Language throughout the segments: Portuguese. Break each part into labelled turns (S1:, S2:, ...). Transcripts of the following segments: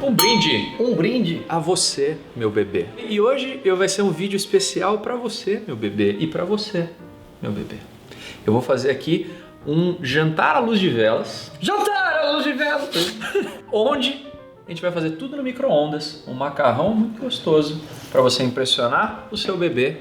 S1: Um brinde!
S2: Um brinde
S1: A você, meu bebê. E hoje vai ser um vídeo especial pra você, meu bebê, e pra você, meu bebê. Eu vou fazer aqui um jantar à luz de velas.
S2: Jantar à luz de velas!
S1: Onde a gente vai fazer tudo no micro-ondas. Um macarrão muito gostoso pra você impressionar o seu bebê.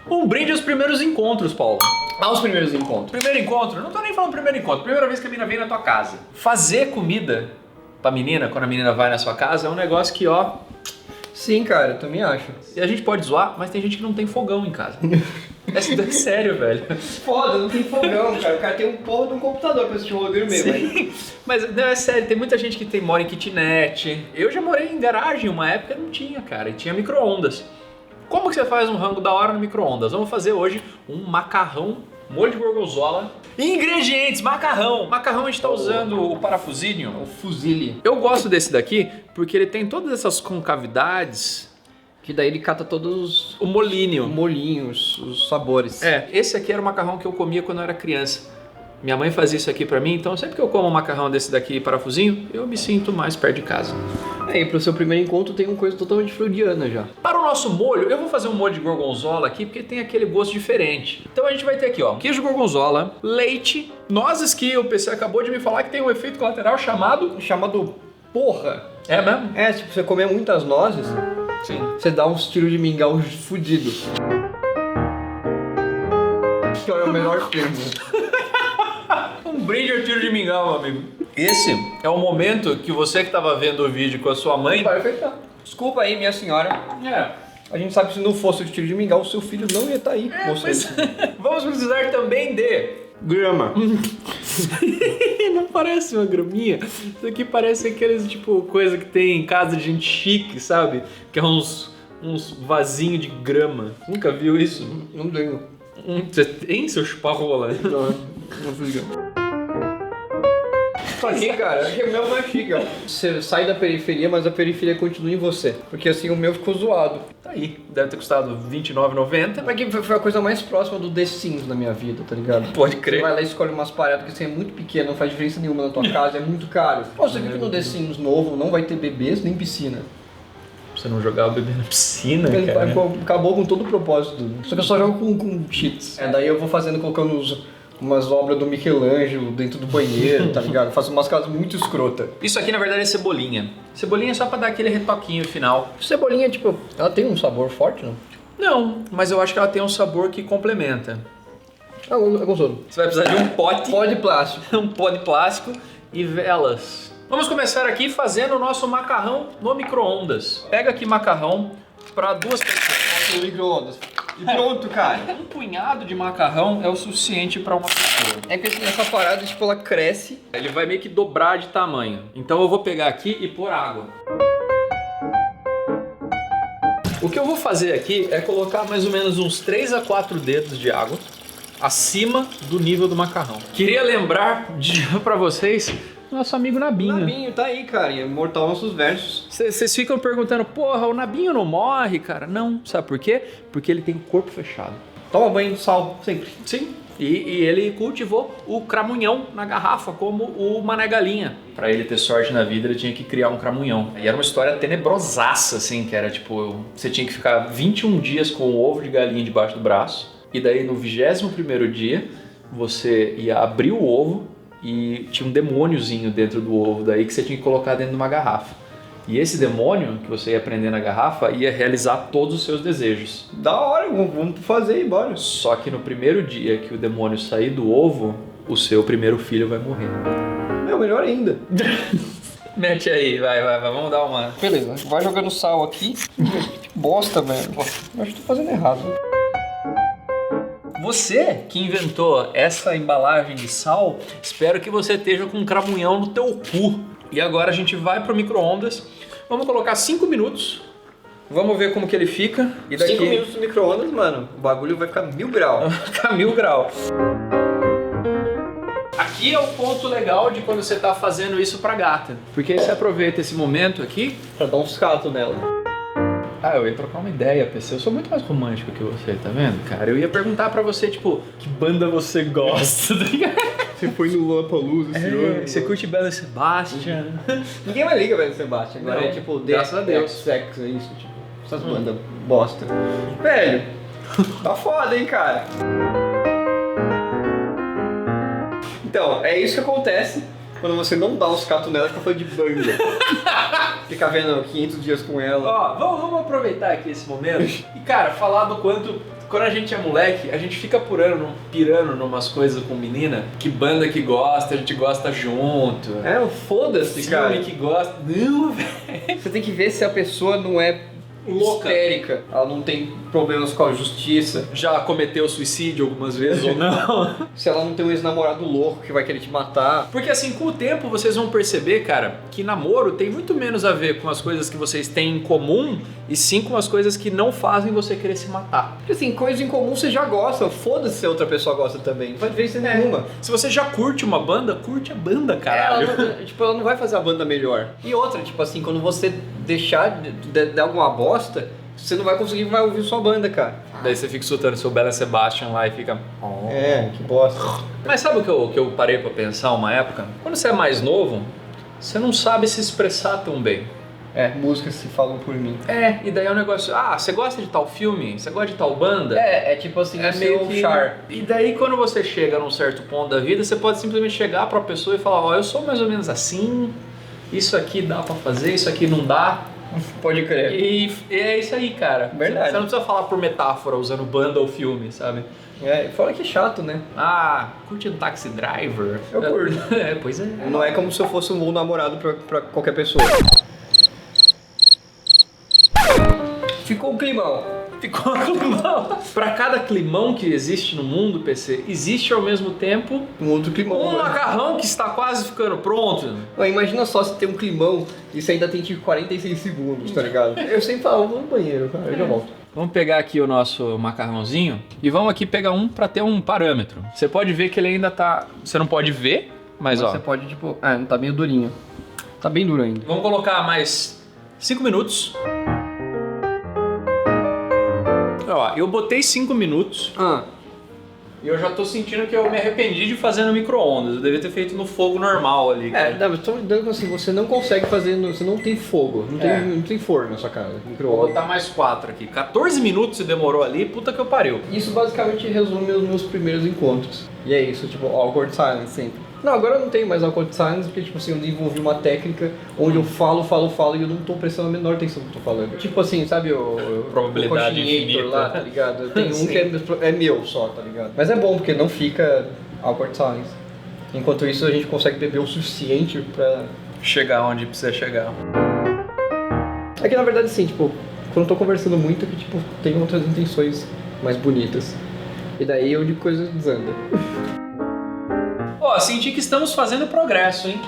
S1: Um brinde aos primeiros encontros, Paulo.
S2: Aos primeiros encontros.
S1: Primeiro encontro? Não tô nem falando primeiro encontro. Primeira vez que a menina vem na tua casa. Fazer comida pra menina, quando a menina vai na sua casa, é um negócio que, ó...
S2: Sim, cara, eu também acho.
S1: E a gente pode zoar, mas tem gente que não tem fogão em casa. É sério, velho.
S2: Foda, não tem fogão, cara. O cara tem um porra de um computador pra assistir o roteiro mesmo.
S1: Sim, mas não, é sério, tem muita gente que mora em kitnet. Eu já morei em garagem, uma época não tinha, cara, e tinha micro-ondas. Como que você faz um rango da hora no micro-ondas? Vamos fazer hoje um macarrão, molho de gorgonzola. Ingredientes, macarrão. Macarrão a gente tá usando o parafusinho.
S2: O fuzile.
S1: Eu gosto desse daqui porque ele tem todas essas concavidades.
S2: Que daí ele cata todos
S1: O molinho.
S2: os molinhos, os sabores.
S1: É, esse aqui era o macarrão que eu comia quando eu era criança. Minha mãe fazia isso aqui pra mim, então sempre que eu como um macarrão desse daqui parafusinho, eu me sinto mais perto de casa.
S2: E pro seu primeiro encontro tem uma coisa totalmente freudiana já.
S1: Para o nosso molho, eu vou fazer um molho de gorgonzola aqui, porque tem aquele gosto diferente. Então a gente vai ter aqui, ó, queijo gorgonzola, leite, nozes que o PC acabou de me falar que tem um efeito colateral chamado...
S2: Chamado porra.
S1: É mesmo?
S2: É, tipo, você comer muitas nozes,
S1: Sim.
S2: você dá uns tiros de mingau fudidos. Que é o melhor termo.
S1: Um brinde ao tiro de mingau, meu amigo. Esse é o momento que você que estava vendo o vídeo com a sua mãe...
S2: Vai afetar. Desculpa aí, minha senhora.
S1: É.
S2: A gente sabe que se não fosse o tiro de mingau, o seu filho não ia estar aí com você.
S1: Mas vamos precisar também de...
S2: Grama.
S1: Não parece uma graminha. Isso aqui parece aqueles, tipo, coisa que tem em casa de gente chique, sabe? Que é uns vasinhos de grama. Nunca viu isso?
S2: Não tenho.
S1: Você tem seu chupa-rola?
S2: Não fiz grama. Isso aqui, cara, é o meu mais chique, ó. Você sai da periferia, mas a periferia continua em você. Porque assim, o meu ficou zoado.
S1: Tá aí. Deve ter custado R$29,90.
S2: Mas que foi a coisa mais próxima do The Sims na minha vida, tá ligado?
S1: Pode crer.
S2: Você vai lá e escolhe umas paradas que assim, é muito pequeno, não faz diferença nenhuma na tua casa, é muito caro. Pô, você viu que no The Sims novo não vai ter bebês nem piscina.
S1: Você não jogar o bebê na piscina,
S2: Ele
S1: cara.
S2: acabou com todo o propósito. Só que eu só jogo com cheats. É, daí eu vou fazendo, colocando umas obras do Michelangelo dentro do banheiro, tá ligado? Eu faço umas casas muito escrotas.
S1: Isso aqui, na verdade, é cebolinha. Cebolinha é só pra dar aquele retoquinho final.
S2: Cebolinha, tipo, ela tem um sabor forte, não?
S1: Não, mas eu acho que ela tem um sabor que complementa.
S2: Ah, é gostoso.
S1: Você vai precisar de um pote.
S2: Pó de plástico.
S1: Um pó de plástico e velas. Vamos começar aqui fazendo o nosso macarrão no micro-ondas. Pega aqui macarrão para 2 pessoas.
S2: No micro-ondas. E pronto, cara.
S1: Um punhado de macarrão é o suficiente para uma pessoa.
S2: É que essa parada, tipo, ela cresce.
S1: Ele vai meio que dobrar de tamanho. Então eu vou pegar aqui e pôr água. O que eu vou fazer aqui é colocar mais ou menos uns 3 a 4 dedos de água acima do nível do macarrão. Queria lembrar para vocês nosso amigo Nabinho.
S2: Nabinho tá aí, cara, e é mortal nossos versos.
S1: Vocês ficam perguntando, porra, o Nabinho não morre, cara? Não, sabe por quê? Porque ele tem o corpo fechado.
S2: Toma banho de sal, sempre.
S1: Sim. E ele cultivou o cramunhão na garrafa, como o Mané Galinha. Pra ele ter sorte na vida, ele tinha que criar um cramunhão. E era uma história tenebrosaça, assim, que era tipo, você tinha que ficar 21 dias com o ovo de galinha debaixo do braço. E daí no 21º dia, você ia abrir o ovo e tinha um demôniozinho dentro do ovo daí que você tinha que colocar dentro de uma garrafa. E esse demônio que você ia prender na garrafa ia realizar todos os seus desejos.
S2: Da hora, vamos fazer aí, bora.
S1: Só que no primeiro dia que o demônio sair do ovo, o seu primeiro filho vai morrer.
S2: Meu, melhor ainda.
S1: Mete aí, vai, vamos dar uma...
S2: Beleza, vai jogando sal aqui. Que bosta, velho. Eu acho que tô fazendo errado.
S1: Você que inventou essa embalagem de sal, espero que você esteja com um cramunhão no teu cu. E agora a gente vai pro micro-ondas. Vamos colocar 5 minutos. Vamos ver como que ele fica. E daqui...
S2: 5 minutos no micro-ondas, mano. O bagulho vai ficar 1000 graus.
S1: Ficar 1000 graus. Aqui é o ponto legal de quando você tá fazendo isso pra gata. Porque aí você aproveita esse momento aqui
S2: Pra dar uns catos nela.
S1: Ah, eu ia trocar uma ideia, PC. Eu sou muito mais romântico que você, tá vendo, cara? Eu ia perguntar pra você, tipo, que banda você gosta, tá ligado?
S2: Você foi no Lollapalooza esse ano.
S1: Você curte Bela Sebastian?
S2: Ninguém mais liga, velho, Sebastião. Agora
S1: Não,
S2: é tipo,
S1: graças a Deus.
S2: Sex, é isso, tipo, essas bandas bosta. Velho, tá foda, hein, cara? Então, é isso que acontece quando você não dá uns catos nela que foi de banda. Ficar vendo 500 dias com ela.
S1: Ó, vamos aproveitar aqui esse momento e, cara, falar do quanto... Quando a gente é moleque, a gente fica pirando numas coisas com menina, que banda que gosta, a gente gosta junto.
S2: Foda-se, cara.
S1: Filme que gosta. Não, velho.
S2: Você tem que ver se a pessoa não é
S1: Louca.
S2: histérica, ela não tem problemas com a justiça,
S1: Já cometeu suicídio algumas vezes ou não?
S2: se ela não tem um ex-namorado louco que vai querer te matar.
S1: Porque assim, com o tempo vocês vão perceber, cara, que namoro tem muito menos a ver com as coisas que vocês têm em comum e sim com as coisas que não fazem você querer se matar.
S2: Porque assim, coisa em comum você já gosta, foda-se se a outra pessoa gosta também, não faz diferença nenhuma.
S1: Se você já curte uma banda, curte a banda, caralho.
S2: Ela não vai fazer a banda melhor. E outra, tipo assim, quando você deixar de alguma bosta, você não vai conseguir vai ouvir sua banda, cara.
S1: Daí você fica escutando seu Bela Sebastian lá e fica...
S2: Que bosta.
S1: Mas sabe o que eu parei pra pensar uma época? Quando você é mais novo, você não sabe se expressar tão bem.
S2: Músicas se falam por mim.
S1: E daí é um negócio... você gosta de tal filme? Você gosta de tal banda?
S2: Tipo assim,
S1: É meio que...
S2: char.
S1: E daí quando você chega num certo ponto da vida, você pode simplesmente chegar pra pessoa e falar, eu sou mais ou menos assim, isso aqui dá pra fazer, isso aqui não dá.
S2: Pode crer.
S1: E é isso aí, cara.
S2: Verdade.
S1: Você não precisa falar por metáfora, usando banda ou filme, sabe?
S2: Fora que é chato, né?
S1: Curte um Taxi Driver?
S2: Eu curto.
S1: Pois é.
S2: Não é como se eu fosse um bom namorado pra qualquer pessoa. Ficou um climão.
S1: Ficou um climão. Pra cada climão que existe no mundo, PC, existe ao mesmo tempo
S2: Um outro climão.
S1: um macarrão que está quase ficando pronto.
S2: Imagina só se tem um climão e você ainda tem tipo 46 segundos, tá ligado? Eu sempre falo, vou no banheiro, cara, eu já volto.
S1: Vamos pegar aqui o nosso macarrãozinho e vamos aqui pegar um pra ter um parâmetro. Você pode ver que ele ainda tá... Você não pode ver, mas ó...
S2: Você pode, tipo... tá meio durinho. Tá bem duro ainda.
S1: Vamos colocar mais 5 minutos. Ó, eu botei 5 minutos e eu já tô sentindo que eu me arrependi de fazer no micro-ondas. Eu devia ter feito no fogo normal ali.
S2: Mas tô dando assim, você não consegue fazer, você não tem fogo, não tem forno na sua casa,
S1: Vou
S2: micro-ondas.
S1: botar mais 4 aqui. 14 minutos se demorou ali, puta que eu pariu.
S2: Isso basicamente resume os meus primeiros encontros. E é isso, tipo, awkward silence sempre. Não, agora eu não tenho mais awkward silence, porque tipo assim, eu desenvolvi uma técnica onde eu falo e eu não tô prestando a menor atenção no que eu tô falando. Tipo assim, sabe o
S1: Probabilidade
S2: coordinator
S1: infinita
S2: lá, tá ligado? Tem um
S1: Sim.
S2: que é meu só, tá ligado? Mas é bom, porque não fica awkward silence. Enquanto isso, a gente consegue beber o suficiente pra...
S1: Chegar onde precisa chegar.
S2: É que na verdade, assim, tipo, quando eu tô conversando muito, é que tipo, tem outras intenções mais bonitas. E daí eu de coisa desanda.
S1: Ó, senti que estamos fazendo progresso, hein?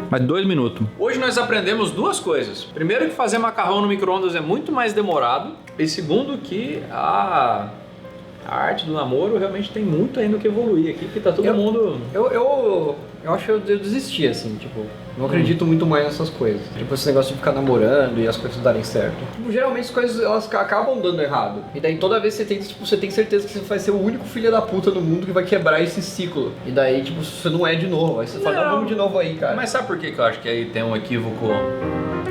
S1: Mais 2 minutos. Hoje nós aprendemos 2 coisas. Primeiro, que fazer macarrão no micro-ondas é muito mais demorado. E segundo, que a arte do namoro realmente tem muito ainda o que evoluir aqui, porque tá todo mundo...
S2: Eu acho que eu desisti, assim, tipo, não acredito muito mais nessas coisas. Tipo, esse negócio de ficar namorando e as coisas darem certo. Tipo, geralmente as coisas, elas acabam dando errado. E daí toda vez você tem certeza que você vai ser o único filho da puta no mundo que vai quebrar esse ciclo. E daí, tipo, você não é de novo. Aí você fala, não, vamos de novo aí, cara.
S1: Mas sabe por que eu acho que aí tem um equívoco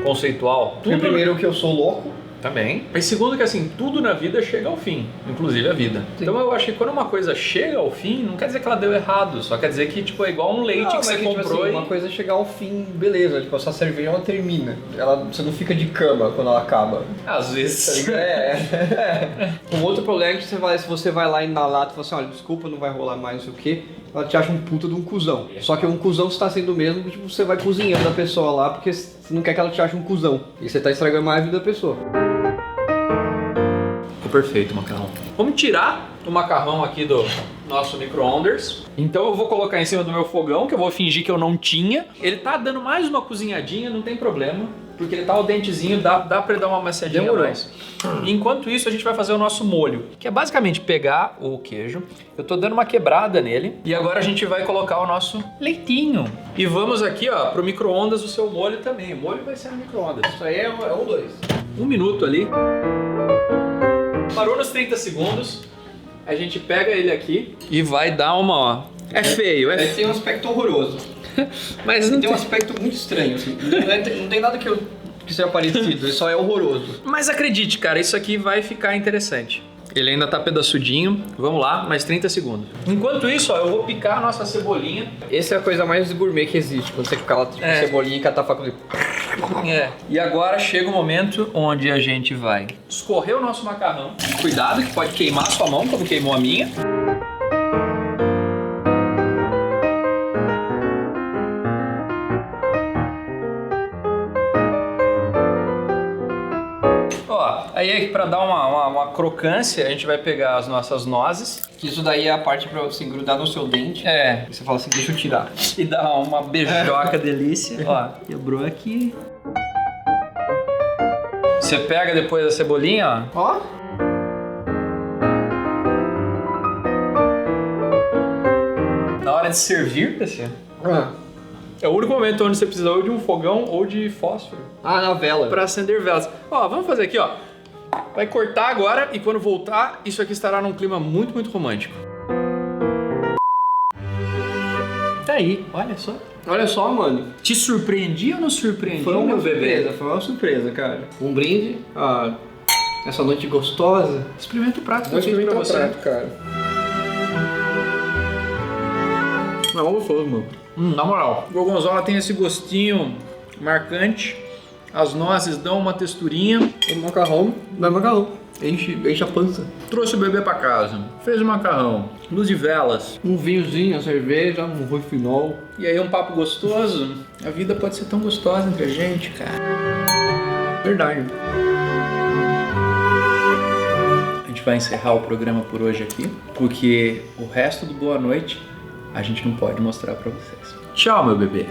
S1: conceitual?
S2: Porque primeiro que eu sou louco.
S1: Também. E segundo que assim, tudo na vida chega ao fim, inclusive a vida. Sim. Então eu acho que quando uma coisa chega ao fim, não quer dizer que ela deu errado, só quer dizer que tipo, é igual um leite que você comprou
S2: tipo assim, uma coisa é chegar ao fim, beleza, tipo, a sua cerveja ela termina. Você não fica de cama quando ela acaba.
S1: Às vezes.
S2: Um outro problema é que se você vai lá e na lata e fala assim, olha, desculpa, não vai rolar mais, não sei o quê, ela te acha um puta de um cuzão. Só que um cuzão você tá sendo mesmo que tipo, você vai cozinhando a pessoa lá porque você não quer que ela te ache um cuzão. E você tá estragando mais a vida da pessoa.
S1: Ficou perfeito o macarrão. Vamos tirar o macarrão aqui do nosso micro-ondas. Então eu vou colocar em cima do meu fogão, que eu vou fingir que eu não tinha. Ele tá dando mais uma cozinhadinha, não tem problema. porque ele tá ao dentezinho, dá pra ele dar uma maciadinha a
S2: Demorou.
S1: mais. Enquanto isso, a gente vai fazer o nosso molho, que é basicamente pegar o queijo, eu tô dando uma quebrada nele, e agora a gente vai colocar o nosso leitinho. E vamos aqui, ó, pro micro-ondas o seu molho também. O molho vai ser no micro-ondas.
S2: Isso aí é um 2.
S1: 1 minuto ali. Parou nos 30 segundos, a gente pega ele aqui e vai dar uma, ó. É feio,
S2: Ele tem um aspecto horroroso.
S1: mas não
S2: Tem um aspecto muito estranho, assim. Não tem nada que seja parecido, ele só é horroroso.
S1: Mas acredite, cara, isso aqui vai ficar interessante. Ele ainda tá pedaçudinho. Vamos lá, mais 30 segundos. Enquanto isso, ó, eu vou picar a nossa cebolinha.
S2: Essa é a coisa mais gourmet que existe, quando você fica lá, tipo, cebolinha e catar faca de...
S1: E agora chega o momento onde a gente vai escorrer o nosso macarrão. Cuidado que pode queimar a sua mão, como queimou a minha. Aí, pra dar uma crocância, a gente vai pegar as nossas nozes.
S2: Que isso daí é a parte pra você grudar no seu dente.
S1: É.
S2: E você fala assim, deixa eu tirar.
S1: E dar uma beijoca delícia. Ó, quebrou aqui. Você pega depois a cebolinha, ó.
S2: Ó.
S1: Na hora de servir, PC,
S2: Ah.
S1: é o único momento onde você precisa ou de um fogão ou de fósforo
S2: Na vela.
S1: para acender velas. Ó, vamos fazer aqui, ó. Vai cortar agora e quando voltar, isso aqui estará num clima muito, muito romântico. Tá aí, olha só.
S2: Olha só, mano.
S1: Te surpreendi ou não surpreendi,
S2: Foi uma
S1: meu bebê?
S2: surpresa, foi uma surpresa, cara. Um brinde essa noite gostosa.
S1: Experimenta o prato que
S2: Vou
S1: eu fiz pra
S2: experimentar o
S1: você.
S2: prato, cara. Não, gostoso, mano.
S1: Na moral, o gorgonzola tem esse gostinho marcante. As nozes dão uma texturinha.
S2: O macarrão, não é macarrão. Enche a pança.
S1: Trouxe o bebê pra casa, fez o macarrão, luz de velas.
S2: Um vinhozinho, uma cerveja, um rofinol.
S1: E aí um papo gostoso. A vida pode ser tão gostosa entre a gente, cara.
S2: Verdade.
S1: A gente vai encerrar o programa por hoje aqui, porque o resto do Boa Noite a gente não pode mostrar pra vocês. Tchau, meu bebê.